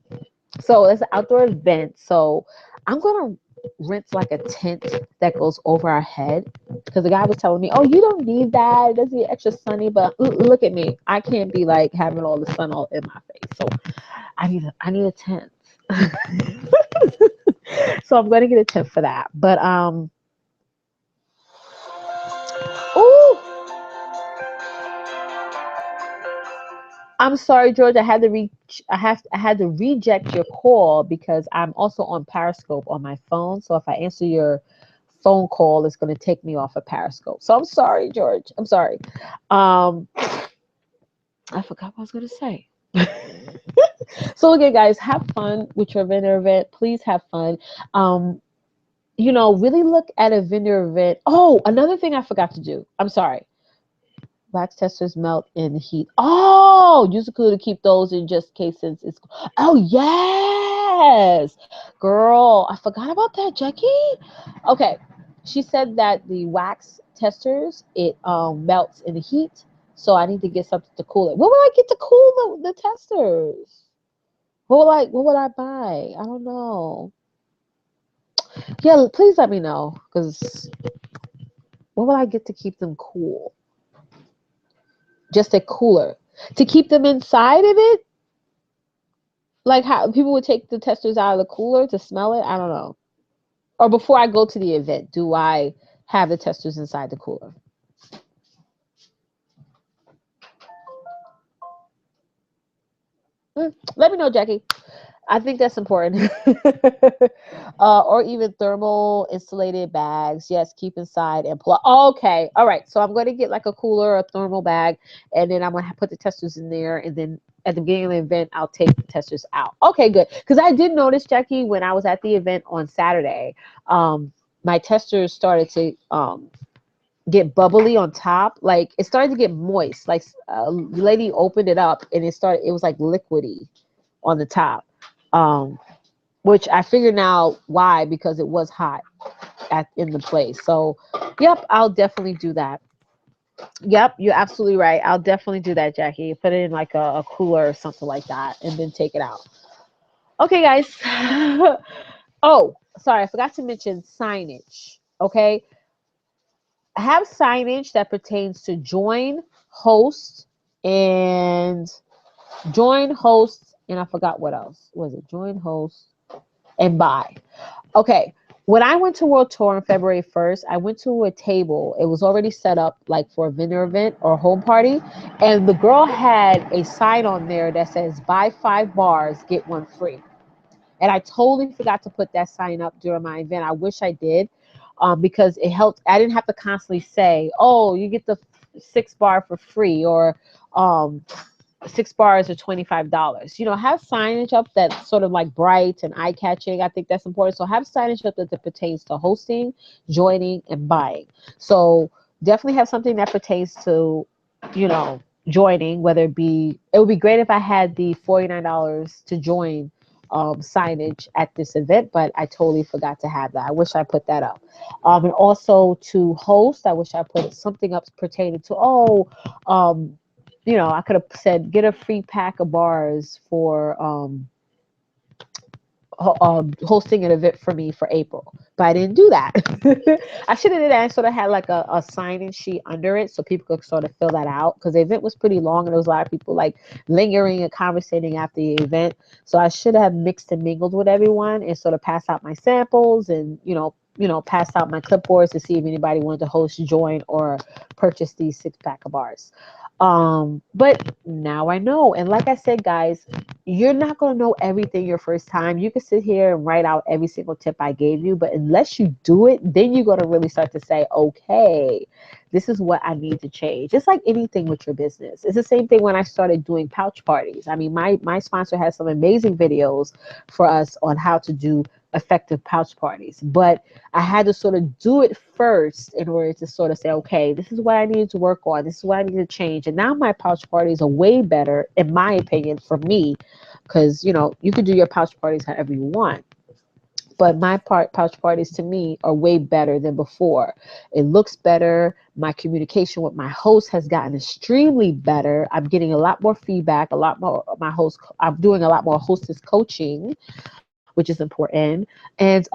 So it's an outdoor event. So I'm gonna rent like a tent that goes over our head because the guy was telling me, "Oh, you don't need that. It doesn't get extra sunny." But look at me. I can't be like having all the sun all in my face. So I need a tent. So I'm gonna get a tip for that. But oh, I'm sorry, George. I had to reject your call because I'm also on Periscope on my phone. So if I answer your phone call, it's gonna take me off of Periscope. So I'm sorry, George. I'm sorry. Um, I forgot what I was gonna say. So again, guys, have fun with your vendor event. Please have fun. Um, really look at a vendor event. Oh, another thing I forgot to do. I'm sorry. Wax testers melt in heat. Oh, use a cooler to keep those in just case since it's. Oh yes, girl, I forgot about that, Jackie. Okay, she said that the wax testers it melts in the heat, so I need to get something to cool it. What would I get to cool the testers? What would I buy? I don't know. Yeah, please let me know because What will I get to keep them cool? Just a cooler. To keep them inside of it? Like how people would take the testers out of the cooler to smell it? I don't know. Or before I go to the event, do I have the testers inside the cooler? Let me know, Jackie. I think that's important. Or even thermal insulated bags. Yes, keep inside and pull. Okay, all right. So I'm going to get like a cooler or a thermal bag, and then I'm going to put the testers in there, and then at the beginning of the event, I'll take the testers out. Okay, good. Because I did notice, Jackie, when I was at the event on Saturday, my testers started to get bubbly on top. Like it started to get moist. Like a lady opened it up, and it was like liquidy on the top. Um, which I figure now why, because it was hot in the place. So, yep, I'll definitely do that. Yep, you're absolutely right. I'll definitely do that, Jackie. Put it in like a cooler or something like that, and then take it out. Okay, guys. Oh, sorry, I forgot to mention signage. Okay, have signage that pertains to host, and and I forgot what else was it. Join, host, and buy. Okay. When I went to World Tour on February 1st, I went to a table. It was already set up like for a vendor event or home party. And the girl had a sign on there that says, buy 5 bars, get one free. And I totally forgot to put that sign up during my event. I wish I did, because it helped. I didn't have to constantly say, oh, you get the 6 bar for free, or um, 6 bars are $25. Have signage up that's sort of like bright and eye catching. I think that's important. So have signage up that pertains to hosting, joining, and buying. So definitely have something that pertains to, joining, it would be great if I had the $49 to join signage at this event, but I totally forgot to have that. I wish I put that up. And also to host, I wish I put something up pertaining to, um, I could have said get a free pack of bars for hosting an event for me for April, but I didn't do that. I should have did that. I sort of had like a sign-in sheet under it so people could sort of fill that out, because the event was pretty long and there was a lot of people like lingering and conversating after the event. So I should have mixed and mingled with everyone and sort of passed out my samples, and passed out my clipboards to see if anybody wanted to host, join, or purchase these 6 pack of bars. But now I know. And like I said, guys, you're not going to know everything your first time. You can sit here and write out every single tip I gave you, but unless you do it, then you're going to really start to say, okay, this is what I need to change. It's like anything with your business. It's the same thing when I started doing pouch parties. I mean, my sponsor has some amazing videos for us on how to do effective pouch parties, but I had to sort of do it first in order to sort of say, okay, this is what I needed to work on. This is what I need to change. And now my pouch parties are way better, in my opinion, for me, because you can do your pouch parties however you want, but my pouch parties to me are way better than before. It looks better. My communication with my host has gotten extremely better. I'm getting a lot more feedback, a lot more. I'm doing a lot more hostess coaching, which is important, and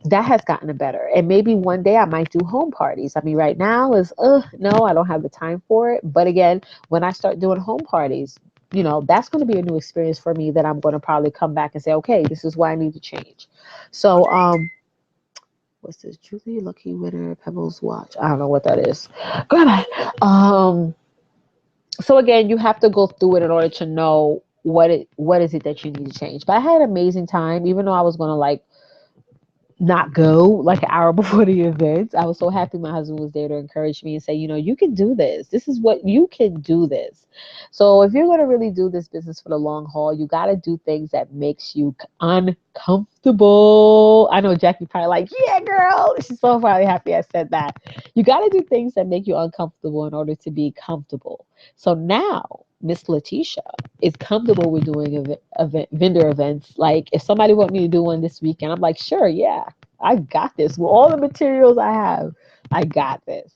that has gotten better. And maybe one day I might do home parties. I mean, right now is no, I don't have the time for it. But again, when I start doing home parties, that's going to be a new experience for me that I'm going to probably come back and say, okay, this is why I need to change. So, what's this? Julie Lucky Winner Pebbles Watch. I don't know what that is. Grab it. So again, you have to go through it in order to know what is it that you need to change. But I had an amazing time, even though I was going to like not go like an hour before the event. I was so happy my husband was there to encourage me and say, you can do this. This is what you can do this. So if you're going to really do this business for the long haul, you got to do things that makes you uncomfortable. I know Jackie probably like, yeah, girl. She's so probably happy I said that. You got to do things that make you uncomfortable in order to be comfortable. So now Miss Letitia is comfortable with doing vendor events. Like if somebody want me to do one this weekend, I'm like, sure, yeah, I got this. With all the materials I have, I got this.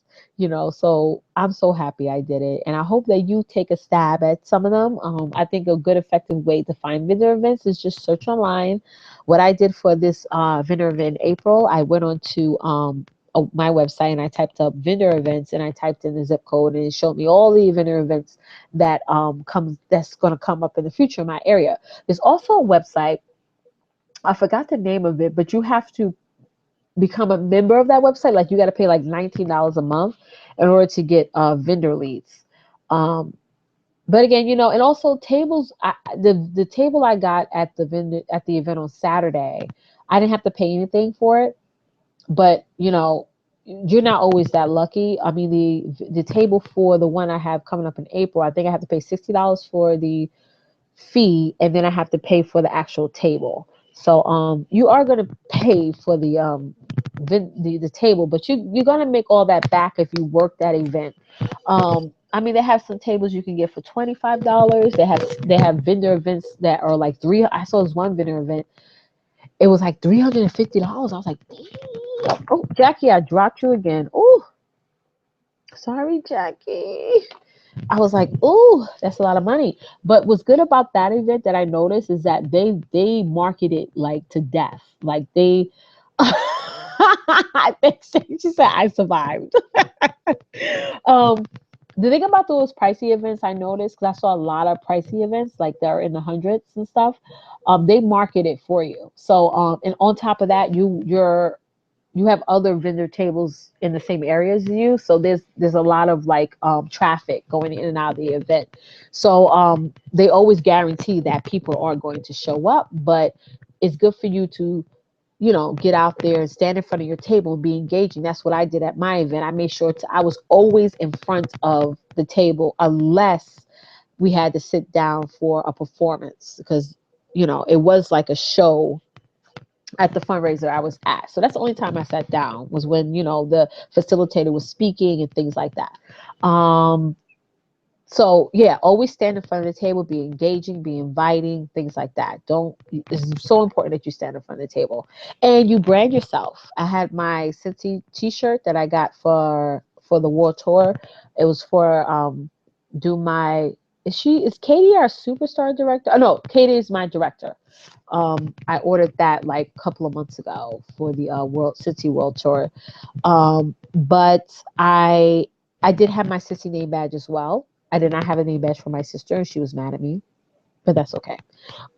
So I'm so happy I did it. And I hope that you take a stab at some of them. I think a good effective way to find vendor events is just search online. What I did for this vendor event in April, I went on to my website and I typed up vendor events and I typed in the zip code and it showed me all the vendor events that that's going to come up in the future in my area. There's also a website. I forgot the name of it, but you have to become a member of that website. Like you got to pay like $19 a month in order to get vendor leads. Um, but again, and also tables. The table I got at the event on Saturday, I didn't have to pay anything for it. But you're not always that lucky. I mean, the table for the one I have coming up in April, I think I have to pay $60 for the fee, and then I have to pay for the actual table. So you are going to pay for the table, but you're going to make all that back if you work that event. I mean, they have some tables you can get for $25. They have vendor events that are like three. I saw this one vendor event. It was like $350. I was like, damn. Oh, Jackie, I dropped you again. Oh, sorry, Jackie. I was like, oh, that's a lot of money. But what's good about that event that I noticed is that they market it like to death. Like they she said I survived. um the thing about those pricey events I noticed, because I saw a lot of pricey events, like they're in the hundreds and stuff, they market it for you. So and on top of that, you have other vendor tables in the same areas as you, so there's a lot of like traffic going in and out of the event. So they always guarantee that people are going to show up, but it's good for you to get out there and stand in front of your table and be engaging. That's what I did at my event. I made sure I was always in front of the table unless we had to sit down for a performance, because it was like a show at the fundraiser I was at. So that's the only time I sat down, was when, the facilitator was speaking and things like that. So yeah, always stand in front of the table, be engaging, be inviting, things like that. Don't It's so important that you stand in front of the table and you brand yourself. I had my Scentsy t-shirt that I got for the War Tour. It was for do my is Katie our superstar director? Oh no, Katie is my director. I ordered that like a couple of months ago for the World Tour. But I did have my sissy name badge as well. I did not have a name badge for my sister, and she was mad at me, but that's okay.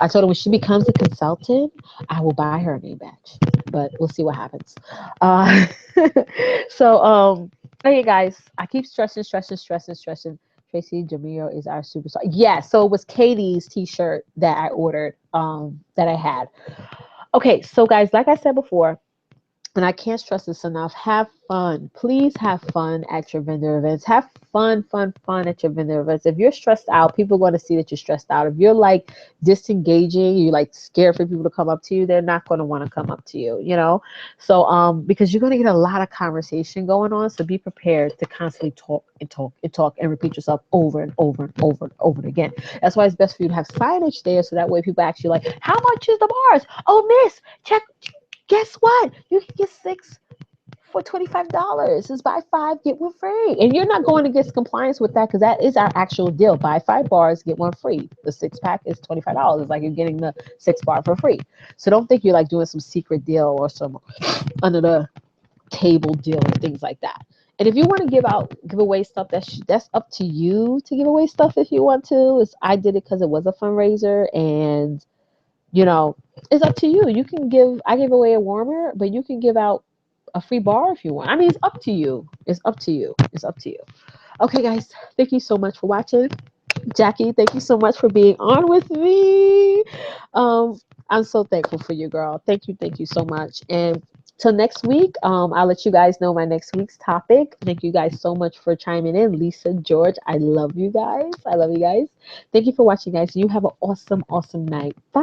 I told her when she becomes a consultant, I will buy her a name badge, but we'll see what happens. Uh, so, okay, guys, I keep stressing. Tracy Jamiro is our superstar. Yeah, so it was Katie's T-shirt that I ordered, that I had. Okay, so guys, like I said before, and I can't stress this enough, have fun. Please have fun at your vendor events. Have fun at your vendor events. If you're stressed out, people are going to see that you're stressed out. If you're like disengaging, you're like scared for people to come up to you, they're not going to want to come up to you. So because you're going to get a lot of conversation going on, so be prepared to constantly talk and repeat yourself over and over and over and over again. That's why it's best for you to have signage there, so that way people ask you like, how much is the bars? Oh, miss, check. Guess what? You can get 6 for $25. It's buy 5, get 1 free. And you're not going against compliance with that, because that is our actual deal. Buy 5 bars, get 1 free. The 6-pack is $25. It's like you're getting the 6 bar for free. So don't think you're like doing some secret deal or some under the table deal and things like that. And if you want to give away stuff, that's up to you to give away stuff if you want to. I did it because it was a fundraiser, and you know, it's up to you. I gave away a warmer, but you can give out a free bar if you want. I mean, it's up to you. It's up to you. It's up to you. Okay, guys, thank you so much for watching. Jackie, thank you so much for being on with me. I'm so thankful for you, girl. Thank you so much. And till next week, I'll let you guys know my next week's topic. Thank you guys so much for chiming in. Lisa, George, I love you guys. I love you guys. Thank you for watching, guys. You have an awesome, awesome night. Bye.